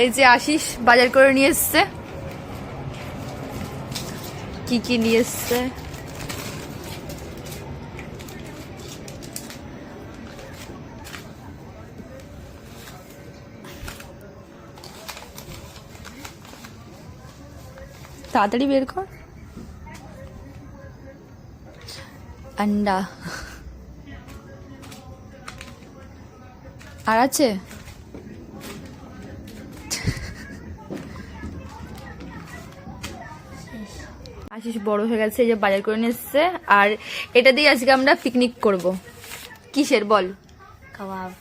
এই যে আশিস বাজার করে নিয়ে এসছে। কি কি নিয়ে এসছে তাড়াতাড়ি বের কর। আন্ডা আর আছে আশিস বড় হয়ে গেছে, এই যে বাজার করে নিয়ে এসছে। আর এটা দিয়ে আজকে আমরা পিকনিক করব। কিসের বল? কাবাব।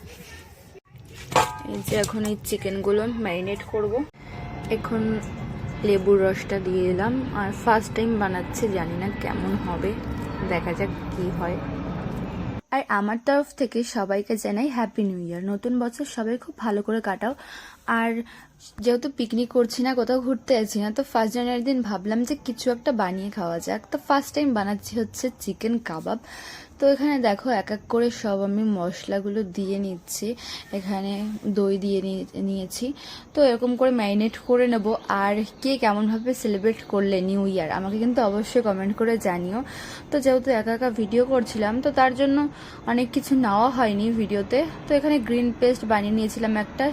এই যে এখন এই চিকেনগুলো ম্যারিনেট করব। এখন লেবুর রসটা দিয়ে দিলাম। আর ফার্স্ট টাইম বানাচ্ছি, জানি না কেমন হবে, দেখা যাক কি হয়। আর আমার তরফ থেকে সবাইকে জানাই হ্যাপি নিউ ইয়ার। নতুন বছর সবাই খুব ভালো করে কাটাও। আর যেহেতু পিকনিক করছি না, কোথাও ঘুরতে যাচ্ছি না, তো 1 জানুয়ারির দিন ভাবলাম যে কিছু একটা বানিয়ে খাওয়া যাক। তো ফার্স্ট টাইম বানাচ্ছি হচ্ছে চিকেন কাবাব। তো এখানে দেখো এক এক করে সব আমি মশলাগুলো দিয়ে নিচ্ছি। এখানে দই দিয়ে নিয়েছি। তো এরকম করে ম্যারিনেট করে নেব। আর কে কেমনভাবে সেলিব্রেট করলে নিউ ইয়ার আমাকে কিন্তু অবশ্যই কমেন্ট করে জানিও। তো যেহেতু একা একা ভিডিও করছিলাম, তো তার জন্য অনেক কিছু নেওয়া হয়নি ভিডিওতে। তো এখানে গ্রিন পেস্ট বানিয়ে নিয়েছিলাম একটা,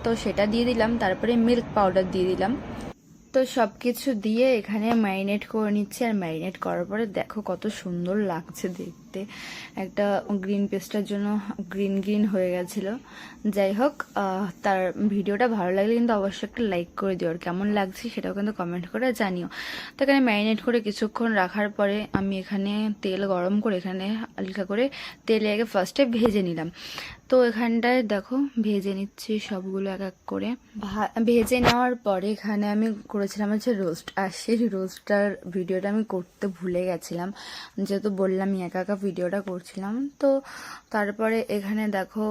তো সেটা দিয়ে দিলাম। তারপরে মিল্ক পাউডার দিয়ে দিলাম। তো সব কিছু দিয়ে এখানে ম্যারিনেট করে নিচ্ছি। আর ম্যারিনেট করার পরে দেখো কত সুন্দর লাগছে দেখতে। একটা গ্রিন পেস্টের জন্য গ্রিন গ্রিন হয়ে গেছিল। যাই হোক, তার ভিডিওটা ভালো লাগলে কিন্তু অবশ্যই একটা লাইক করে দিও। আর কেমন লাগছে সেটাও কিন্তু কমেন্ট করে জানিও। তো এখানে ম্যারিনেট করে কিছুক্ষণ রাখার পরে আমি এখানে তেল গরম করে এখানে হালকা করে তেলে আগে ফার্স্টে ভেজে নিলাম। তো এখানটায় দেখো ভেজে নিচ্ছি সবগুলো এক এক করে। ভেজে নেওয়ার পরে এখানে আমি করেছিলাম হচ্ছে রোস্ট। আর সেই রোস্টটার ভিডিওটা আমি করতে ভুলে গেছিলাম, যেহেতু বললাম আমি একা একা ভিডিওটা করছিলাম। তো তারপরে এখানে দেখো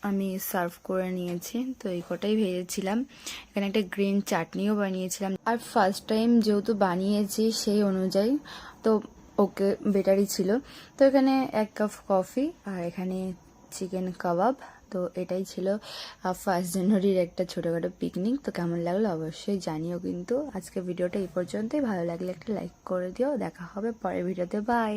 আমি সার্ভ করে নিয়েছি। তো এই কটাই ভেজেছিলাম। এখানে একটা গ্রিন চাটনিও বানিয়েছিলাম। আর ফার্স্ট টাইম যেহেতু বানিয়েছি সেই অনুযায়ী তো ওকে বেটারই ছিল। তো এখানে 1 কাপ কফি আর এখানে চিকেন কাবাব। তো এটাই ছিল 1 জানুয়ারির একটা ছোটোখাটো পিকনিক। তো কেমন লাগলো অবশ্যই জানিও। কিন্তু আজকে ভিডিওটা এই পর্যন্তই। ভালো লাগলে একটা লাইক করে দিও। দেখা হবে পরের ভিডিওতে। বাই।